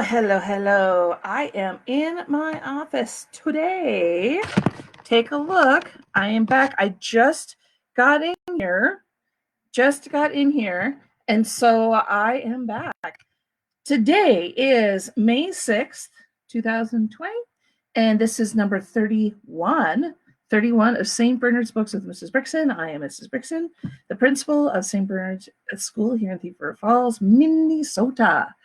hello, hello. I am in my office today. Take a look. I am back. I just got in here. And so I am back. Today is May 6th, 2020, and this is number 31. 31 of St. Bernard's Books with Mrs. Brickson. I am Mrs. Brickson, the principal of St. Bernard's School here in Thief River Falls, Minnesota.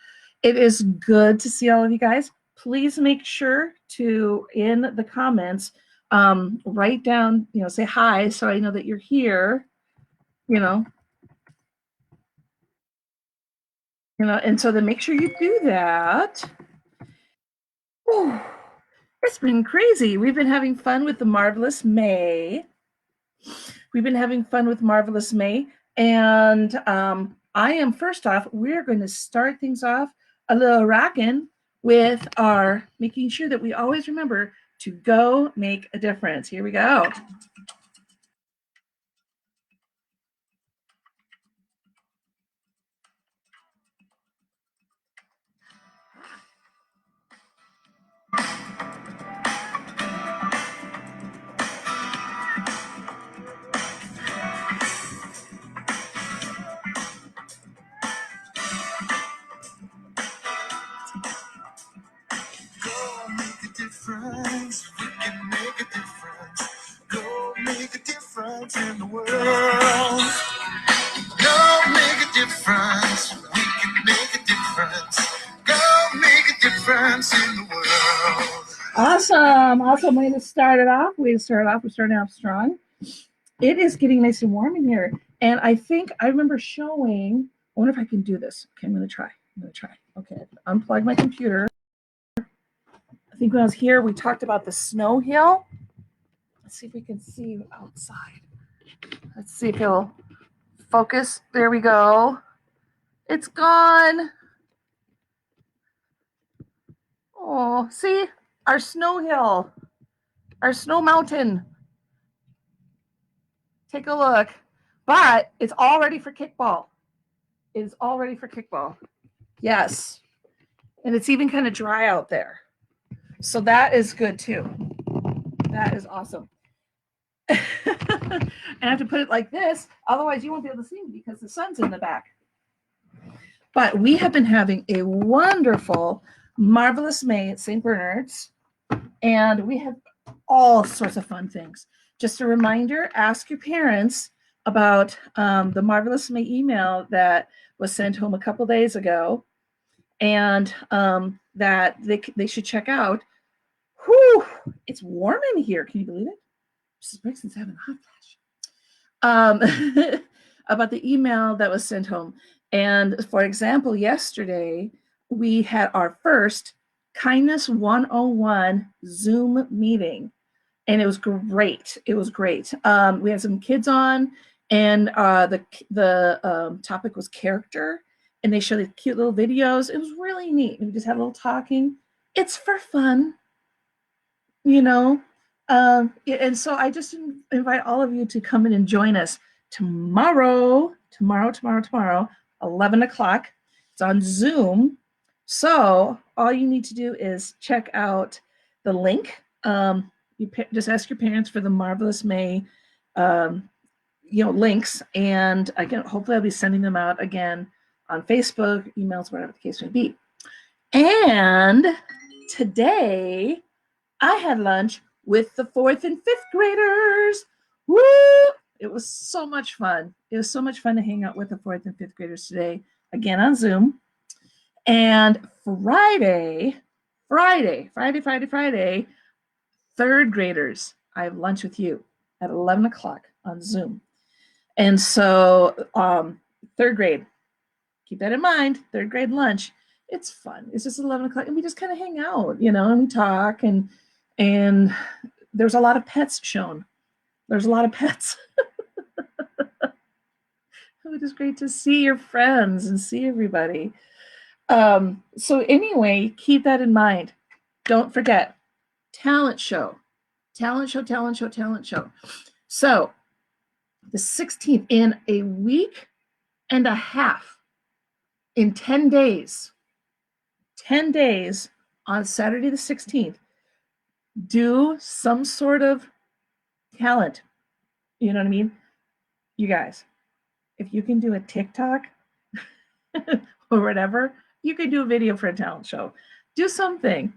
It is good to see all of you guys. Please make sure to, in the comments, write down, say hi so I know that you're here, and so then make sure you do that. Whew. It's been crazy. We've been having fun with the Marvelous May. And I am, first off, we're going to start things off a little rockin' with our making sure that we always remember to go make a difference. Here we go. Go make a difference. We can make a difference. Go make a difference in the world. Go make a difference. We can make a difference. Go make a difference in the world. Awesome. Way to start it off. We're starting off strong. It is getting nice and warm in here. And I think I remember showing, I wonder if I can do this. Okay, I'm going to try. Okay, unplug my computer. I think when I was here, we talked about the snow hill. Let's see if we can see outside. Let's see if it'll focus. There we go. It's gone. Oh, see? Our snow hill. Our snow mountain. Take a look. But it's all ready for kickball. Yes. And it's even kind of dry out there. So that is good too. That is awesome. And I have to put it like this, otherwise you won't be able to see me because the sun's in the back. But we have been having a wonderful, marvelous May at St. Bernard's, and we have all sorts of fun things. Just a reminder, ask your parents about the Marvelous May email that was sent home a couple days ago, and that they should check out. Whew, it's warm in here. Can you believe it? Mrs. Brickson's having a hot flash. About the email that was sent home. And for example, yesterday, we had our first Kindness 101 Zoom meeting. And it was great. We had some kids on, and the topic was character. And they showed these cute little videos. It was really neat. We just had a little talking. It's for fun. And so I just invite all of you to come in and join us tomorrow, 11 o'clock. It's on Zoom. So all you need to do is check out the link. You just ask your parents for the Marvelous May, links. And again, hopefully I'll be sending them out again on Facebook, emails, whatever the case may be. And today, I had lunch with the 4th and 5th graders. Woo! It was so much fun. It was so much fun to hang out with the 4th and 5th graders today, again on Zoom. And Friday, 3rd graders, I have lunch with you at 11 o'clock on Zoom. And so 3rd grade, keep that in mind, 3rd grade lunch. It's fun. It's just 11 o'clock, and we just kind of hang out, and we talk, and there's a lot of pets shown. There's a lot of pets. It is great to see your friends and see everybody. So anyway, keep that in mind. Don't forget, talent show. So the 16th, in a week and a half, in 10 days, 10 days on Saturday the 16th, do some sort of talent. You know what I mean? You guys, if you can do a TikTok or whatever, you can do a video for a talent show. Do something,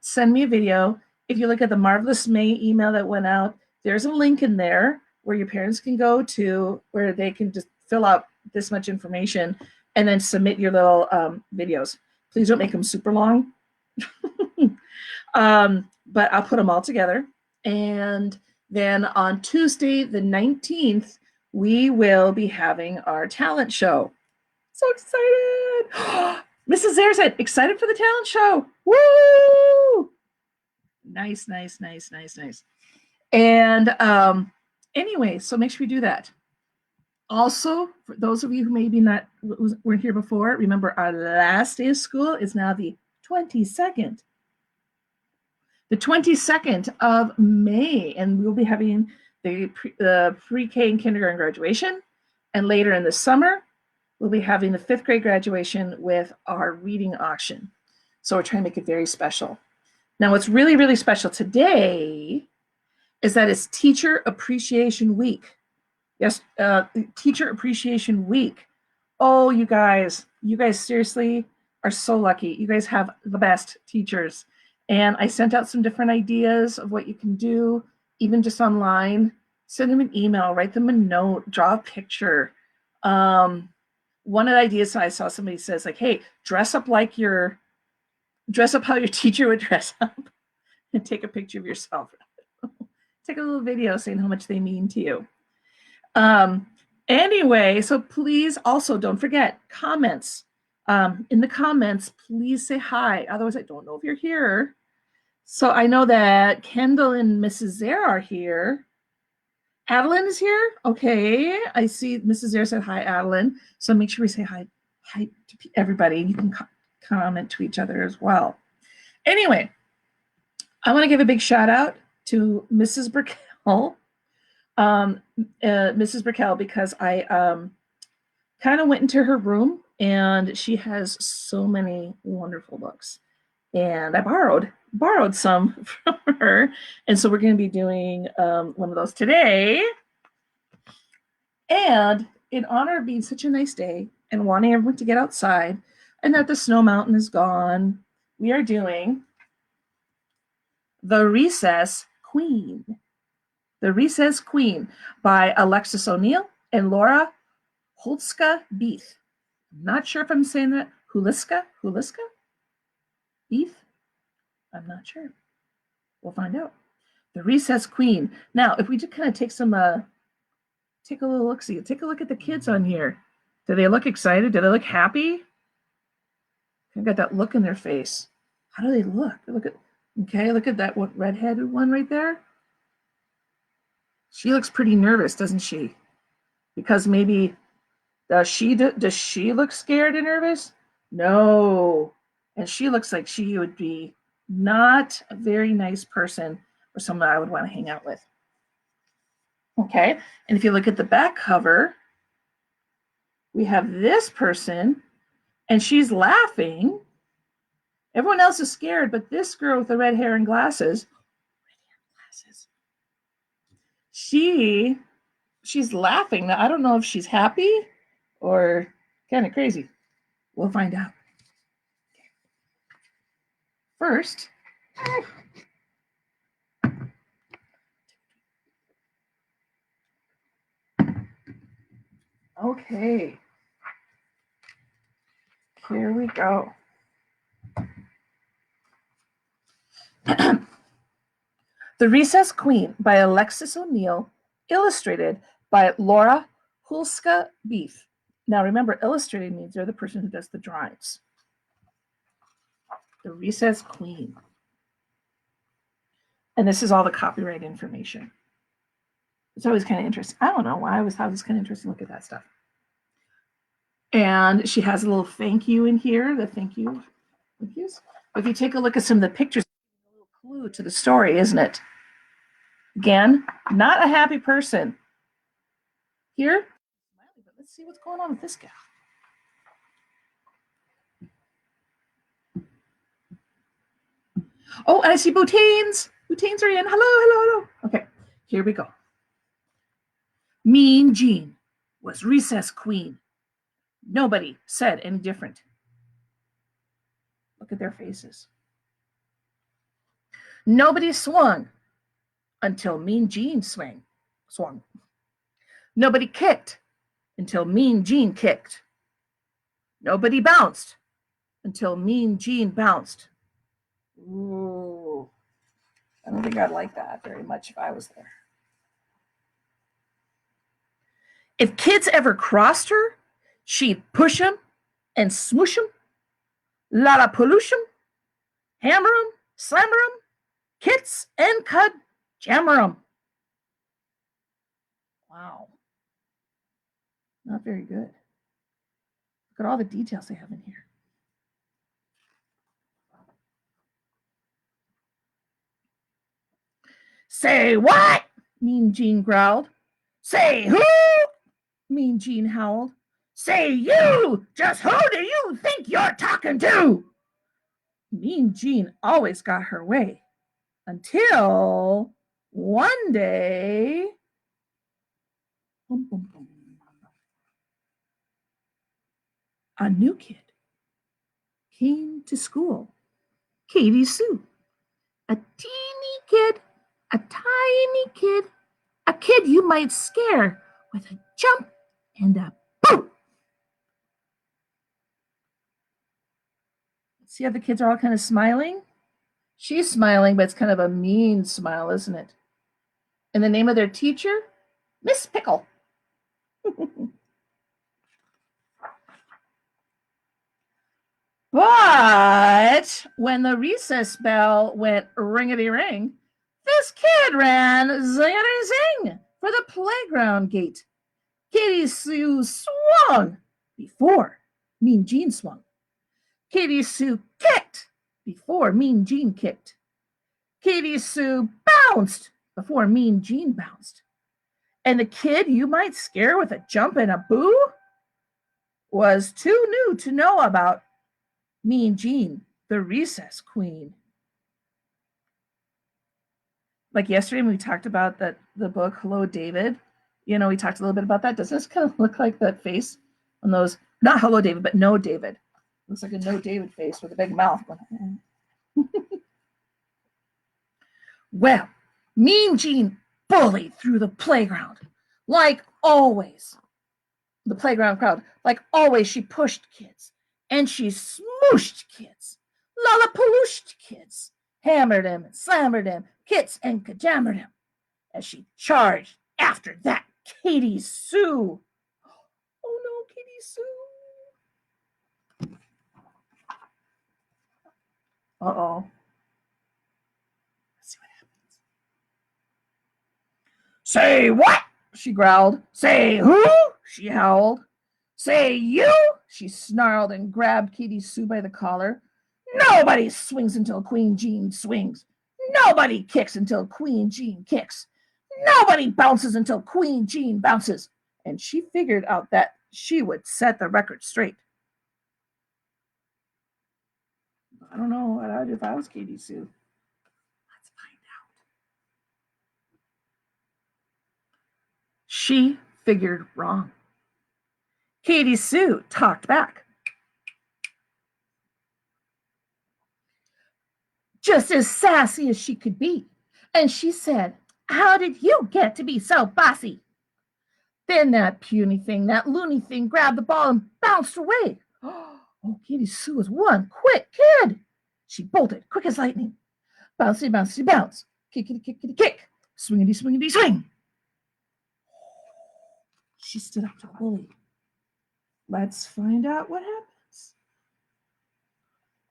send me a video. If you look at the Marvelous May email that went out, there's a link in there where your parents can go to where they can just fill out this much information and then submit your little videos. Please don't make them super long. But I'll put them all together. And then on Tuesday, the 19th, we will be having our talent show. So excited. Mrs. Zare said, excited for the talent show. Woo! Nice. And anyway, so make sure you do that. Also, for those of you who maybe weren't here before, remember our last day of school is now the 22nd. The 22nd of May, and we'll be having the pre-K and kindergarten graduation. And later in the summer, we'll be having the 5th grade graduation with our reading auction. So we're trying to make it very special. Now, what's really, really special today is that it's Teacher Appreciation Week. Yes, Teacher Appreciation Week. Oh, you guys seriously are so lucky. You guys have the best teachers. And I sent out some different ideas of what you can do, even just online. Send them an email, write them a note, draw a picture. One of the ideas I saw somebody says, like, hey, dress up how your teacher would dress up and take a picture of yourself. Take a little video saying how much they mean to you. Anyway, so please also don't forget comments. In the comments, please say hi. Otherwise, I don't know if you're here. So I know that Kendall and Mrs. Zare are here. Adeline is here. Okay. I see Mrs. Zare said hi, Adeline. So make sure we say hi to everybody. You can comment to each other as well. Anyway, I want to give a big shout out to Mrs. Brickell. Mrs. Brickell, because I kind of went into her room and she has so many wonderful books, and I borrowed some from her, and so we're going to be doing one of those today. And in honor of being such a nice day and wanting everyone to get outside and that the snow mountain is gone, we are doing The Recess Queen. The Recess Queen by Alexis O'Neill and Laura Holtzka-Beath. I'm not sure if I'm saying that. Huliska? Beath? I'm not sure. We'll find out. The Recess Queen. Now, if we just kind of take a little look-see. Take a look at the kids on here. Do they look excited? Do they look happy? They've got that look in their face. How do they look? Look at that red-headed one right there. She looks pretty nervous, doesn't she? Because maybe does she look scared and nervous? No. And she looks like she would be not a very nice person or someone I would want to hang out with. Okay. And if you look at the back cover, we have this person and she's laughing. Everyone else is scared, but this girl with the red hair and glasses, she's laughing. Now, I don't know if she's happy or kind of crazy. We'll find out. First, okay, here we go. The Recess Queen by Alexis O'Neill, illustrated by Laura Hulska-Beath. Now remember, illustrated means they're the person who does the drawings. The Recess Queen. And this is all the copyright information. It's always kind of interesting. I don't know why I always thought it was kind of interesting to look at that stuff. And she has a little thank you in here, the thank yous. But if you take a look at some of the pictures, it's a little clue to the story, isn't it? Again, not a happy person. Here, but let's see what's going on with this gal. Oh, and I see Boutains. Boutains are in. Hello, hello, hello. Okay, here we go. Mean Jean was recess queen. Nobody said any different. Look at their faces. Nobody swung until Mean Jean swung. Nobody kicked until Mean Jean kicked. Nobody bounced until Mean Jean bounced. Ooh, I don't think I'd like that very much if I was there. If kids ever crossed her, she'd push them and smoosh them, lalapaloosh them, hammer them, slammer them, kits and cut, jammer them. Wow. Not very good. Look at all the details they have in here. Say what? Mean Jean growled. Say who? Mean Jean howled. Say you! Just who do you think you're talking to? Mean Jean always got her way until one day. A new kid came to school. Katie Sue. A teeny kid, a tiny kid, a kid you might scare with a jump and a boom. See how the kids are all kind of smiling? She's smiling, but it's kind of a mean smile, isn't it? And the name of their teacher? Miss Pickle. But when the recess bell went ringety ring, this kid ran zingity zing for the playground gate. Katie Sue swung before Mean Jean swung. Katie Sue kicked before Mean Jean kicked. Katie Sue bounced before Mean Jean bounced. And the kid you might scare with a jump and a boo was too new to know about Mean Jean, the recess queen. Like yesterday when we talked about the book Hello David, we talked a little bit about that. Doesn't this kind of look like that face on those, not Hello David, but No David? Looks like a No David face with a big mouth. Well, Mean Jean bullied through the playground. Like always, the playground crowd, like always, she pushed kids and she smooshed kids, lollapalooshed kids, hammered them and slammered them, kits and kajammered them as she charged after that Katie Sue. Oh no, Katie Sue. Uh-oh. Let's see what happens. Say what? She growled. Say who? She howled. Say you? She snarled and grabbed Katie Sue by the collar. Nobody swings until Queen Jean swings. Nobody kicks until Queen Jean kicks. Nobody bounces until Queen Jean bounces. And she figured out that she would set the record straight. I don't know what I'd do if I was Katie Sue. Let's find out. She figured wrong. Katie Sue talked back. Just as sassy as she could be. And she said, how did you get to be so bossy? Then that puny thing, that loony thing, grabbed the ball and bounced away. Oh, Katie Sue was one quick kid. She bolted, quick as lightning. Bouncy, bouncy, bounce. Kickity, kickity, kick. Swingity, swingity, swing. She stood up to the bully. Let's find out what happens.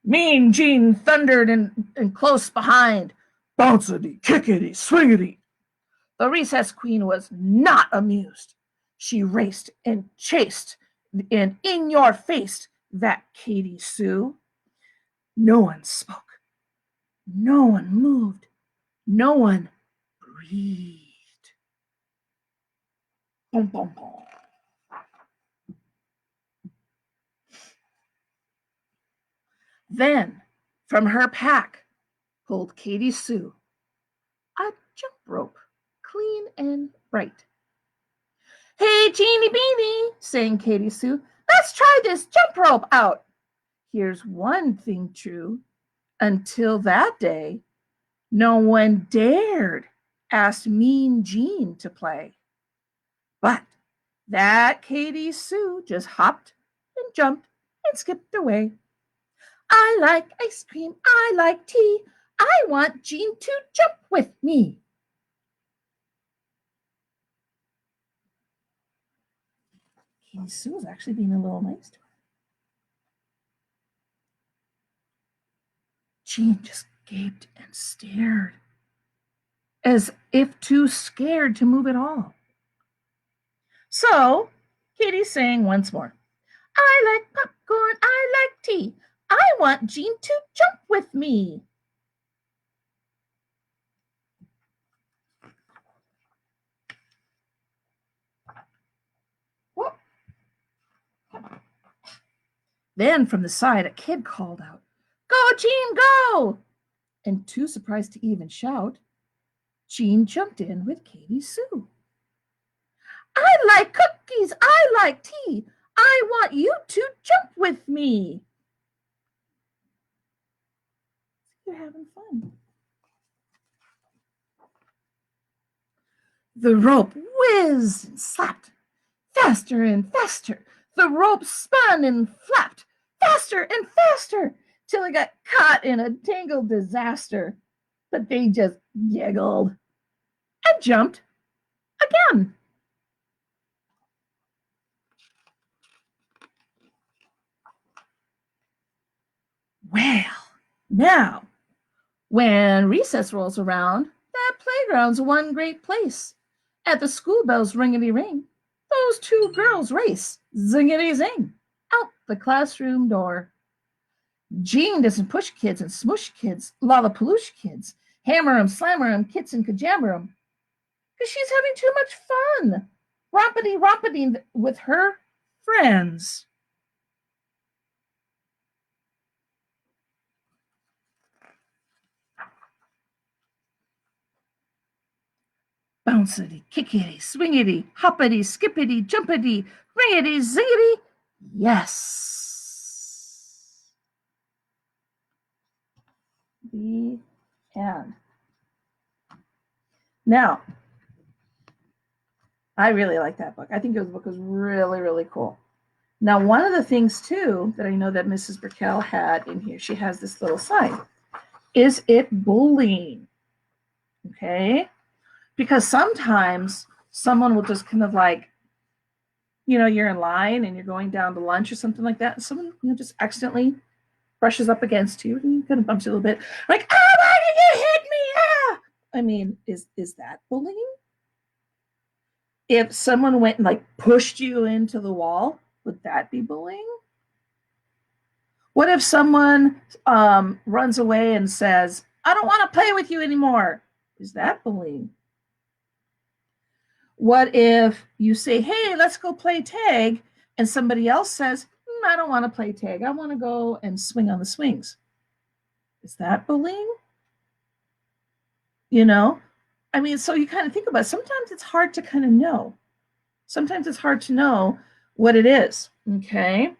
Mean Jean thundered and close behind. Bouncity, kickity, swingity. The recess queen was not amused. She raced and chased and in your face that Katie Sue. No one spoke. No one moved. No one breathed. Boom, boom, boom. Then, from her pack, pulled Katie Sue a jump rope, clean and bright. Hey, Jeannie Beanie, sang Katie Sue, let's try this jump rope out. Here's one thing true. Until that day, no one dared ask Mean Jean to play. But that Katie Sue just hopped and jumped and skipped away. I like ice cream, I like tea, I want Jean to jump with me. Katie Sue was actually being a little nice to her. Jean just gaped and stared, as if too scared to move at all. So Katie sang once more. I like popcorn, I like tea, I want Jean to jump with me. Whoop. Then from the side, a kid called out, Go, Jean, go! And too surprised to even shout, Jean jumped in with Katie Sue. I like cookies, I like tea, I want you to jump with me. You're having fun. The rope whizzed and slapped, faster and faster. The rope spun and flapped, faster and faster, till it got caught in a tangled disaster. But they just giggled and jumped again. Well, now, when recess rolls around, that playground's one great place. At the school bells ringety ring, those two girls race, zingety zing, out the classroom door. Jean doesn't push kids and smush kids, lollapaloosh kids, hammer 'em, slammer 'em, kits and kajammer 'em, because she's having too much fun, rompity with her friends. Bouncity, kickity, swingity, hoppity, skippity, jumpity, ringity, zingity. Yes. The end. Now, I really like that book. I think the book was really, really cool. Now, one of the things, too, that I know that Mrs. Brickell had in here, she has this little sign. Is it bullying? Okay? Because sometimes someone will just kind of like, you're in line and you're going down to lunch or something like that, and someone just accidentally brushes up against you and you kind of bumps you a little bit, like, oh, why did you hit me? Ah! I mean, is that bullying? If someone went and like pushed you into the wall, would that be bullying? What if someone runs away and says, I don't want to play with you anymore? Is that bullying? What if you say, hey, let's go play tag, and somebody else says, I don't want to play tag. I want to go and swing on the swings. Is that bullying? I mean, so you kind of think about it. Sometimes it's hard to kind of know. Sometimes it's hard to know what it is, okay?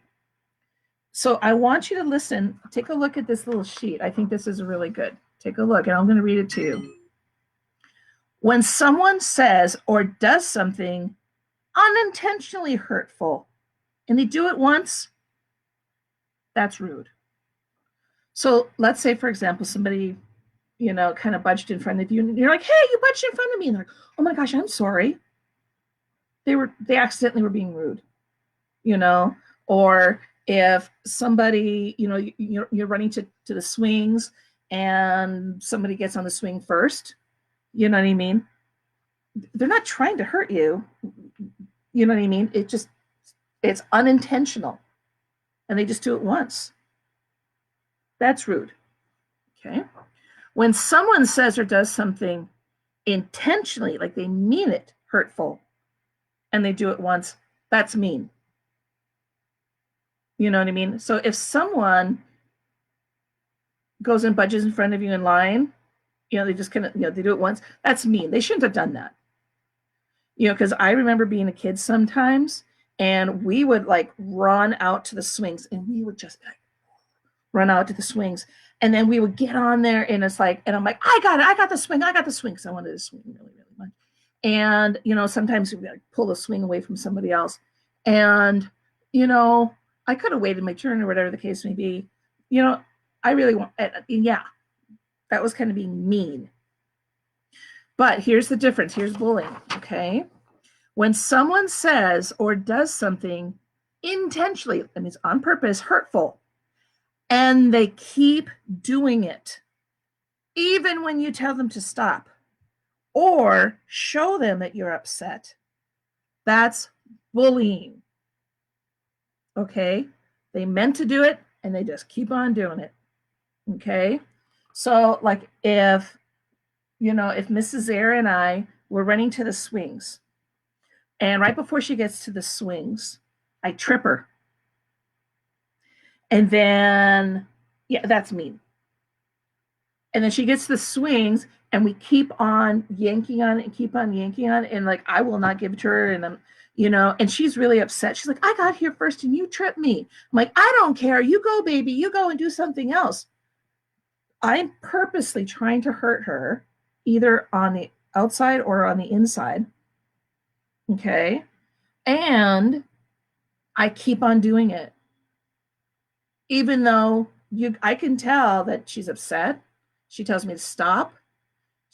So I want you to listen. Take a look at this little sheet. I think this is really good. Take a look, and I'm going to read it to you. When someone says or does something unintentionally hurtful, and they do it once, that's rude. So let's say, for example, somebody, kind of budged in front of you, and you're like, hey, you budged in front of me. And they're like, oh my gosh, I'm sorry. They accidentally were being rude, or if somebody, you're running to the swings and somebody gets on the swing first, you know what I mean? They're not trying to hurt you. You know what I mean? It's unintentional. And they just do it once. That's rude. Okay. When someone says or does something intentionally, like they mean it, hurtful, and they do it once, that's mean. You know what I mean? So if someone goes and budges in front of you in line. They just kind of, they do it once. That's mean. They shouldn't have done that. Because I remember being a kid sometimes, and we would like run out to the swings, and we would just like run out to the swings, and then we would get on there, and it's like, and I'm like, I got the swing, because I wanted to swing really, really much. And sometimes we like pull the swing away from somebody else, and I could have waited my turn or whatever the case may be. I really want, yeah, that was kind of being mean. But here's the difference. Here's bullying, okay? When someone says or does something intentionally, that means on purpose, hurtful, and they keep doing it, even when you tell them to stop or show them that you're upset, that's bullying, okay? They meant to do it, and they just keep on doing it, okay? So, like, if Mrs. Air and I were running to the swings, and right before she gets to the swings, I trip her. And then, yeah, that's mean. And then she gets to the swings, and we keep on yanking on it and keep on yanking on it. And like, I will not give it to her. And I'm, and she's really upset. She's like, I got here first and you tripped me. I'm like, I don't care. You go, baby. You go and do something else. I'm purposely trying to hurt her, either on the outside or on the inside. Okay. And I keep on doing it. Even though I can tell that she's upset. She tells me to stop.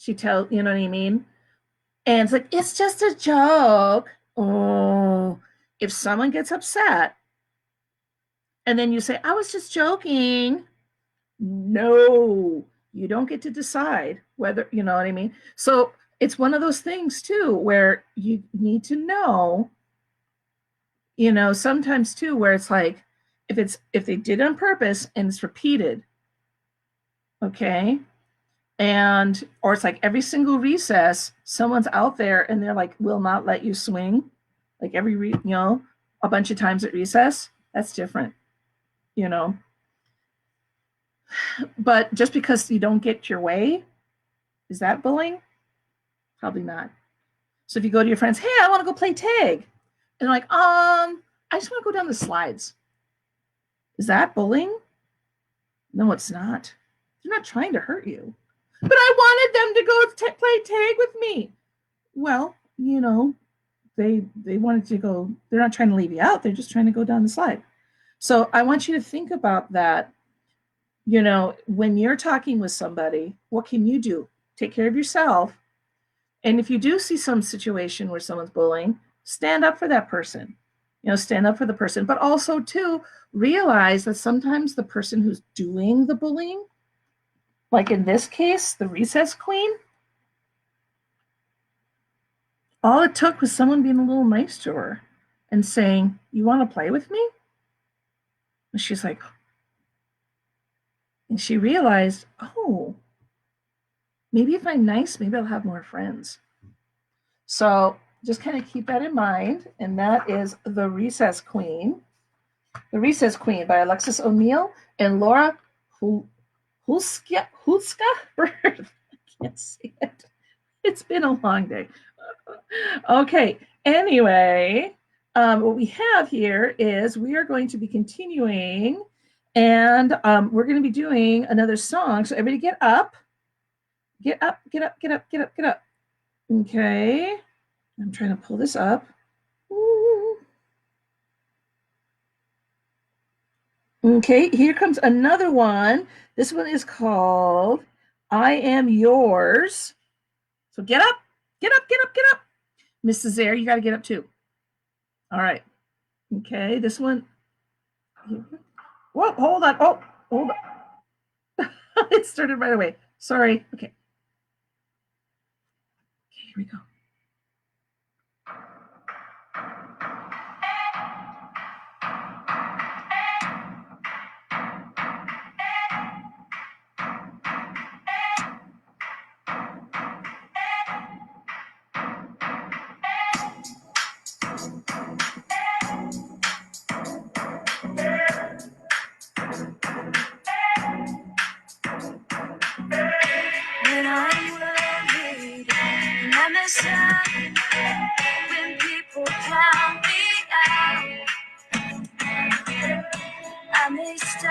You know what I mean? And it's like, it's just a joke. Oh, if someone gets upset and then you say, I was just joking. No, you don't get to decide whether, you know what I mean? So it's one of those things too, where you need to know, sometimes too, where it's like, if they did it on purpose and it's repeated, okay, or it's like every single recess, someone's out there and they're like, will not let you swing, like a bunch of times at recess, that's different, But just because you don't get your way, is that bullying? Probably not. So if you go to your friends, hey, I want to go play tag, and they're like, I just want to go down the slides. Is that bullying? No, it's not. They're not trying to hurt you. But I wanted them to go play tag with me. Well, they wanted to go. They're not trying to leave you out. They're just trying to go down the slide. So I want you to think about that. When you're talking with somebody, what can you do? Take care of yourself. And if you do see some situation where someone's bullying, stand up for that person. Stand up for the person. But also, too, realize that sometimes the person who's doing the bullying, like in this case, the recess queen, all it took was someone being a little nice to her and saying, you want to play with me? And she's like, and she realized, oh, maybe if I'm nice, maybe I'll have more friends. So just kind of keep that in mind. And that is The Recess Queen. The Recess Queen by Alexis O'Neill and Laura Hulska. I can't see it. It's been a long day. Okay. Anyway, what we have here is we are going to be continuing, and we're going to be doing another song. So everybody get up. Get up, get up, get up, get up, get up. Okay. I'm trying to pull this up. Ooh. Okay, here comes another one. This one is called I Am Yours. So get up, get up, get up, get up. Mrs. Air, you got to get up too. All right. Okay, this one. Whoa, hold on. Oh, hold on. It started right away. Sorry. Okay. Okay, here we go.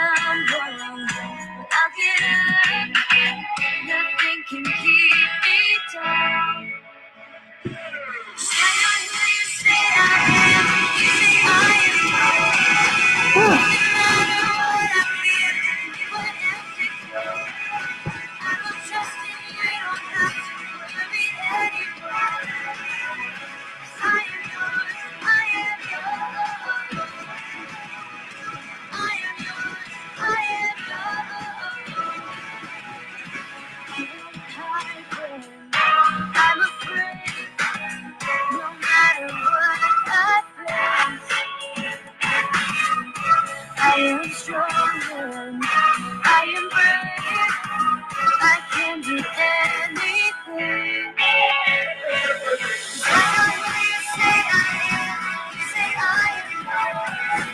stumble, but I'll get up. Nothing can keep me down. Stand on who you say I am. You say I am. No matter what I feel, you won't have to go. I will trust in you. You don't have to worry anymore. 'Cause I am yours. I am yours. I am yours. I am yours. I'm afraid, no matter what I face, I am strong, I am brave, I can do anything. I know who you say I am, you say I am yours.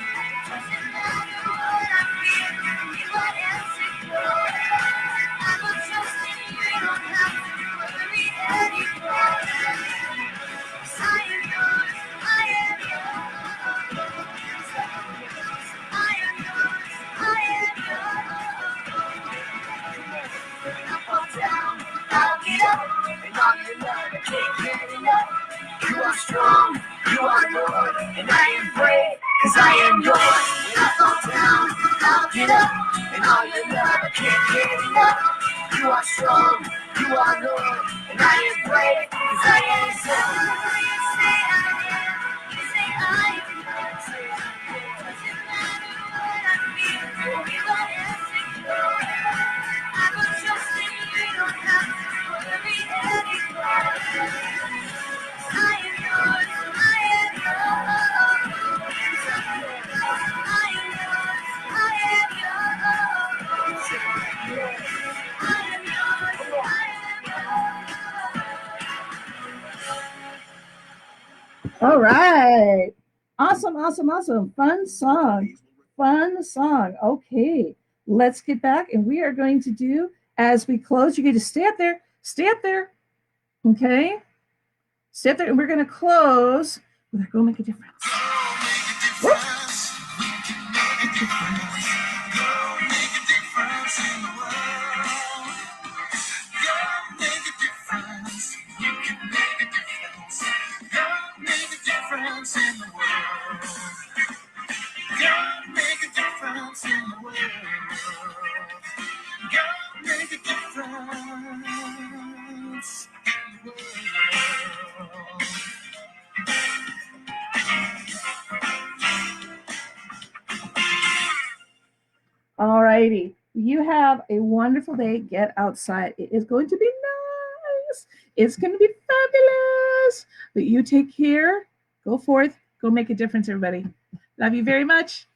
Doesn't matter what I feel, you won't have to go. I will trust in you, you don't have to worry anymore. 'Cause I am yours, I am yours. I am yours, I am yours. When I fall down, I'll get up, and all your love, I can't get enough. You are strong, you are Lord, and I am brave, 'cause I am yours. When I fall down, I'll get up, and all your love, I can't get enough. You are strong, you are Lord, and I am brave, 'cause I am yours. You say I am, you say I am yours. Doesn't matter what I feel, you won't have to go. I will trust in you, you don't have to worry anymore. I am yours, I am yours. I am yours, I am yours. I am yours, I am yours. All right. Awesome, awesome, awesome. Fun song. Fun song. Okay. Let's get back and we are going to do, as we close, you get to stay up there. Stay up there. Okay. Stay up there and we're going to close with Go Make a Difference. Whoop. All righty. You have a wonderful day. Get outside. It is going to be nice. It's going to be fabulous. But you take care. Go forth. Go make a difference, everybody. Love you very much.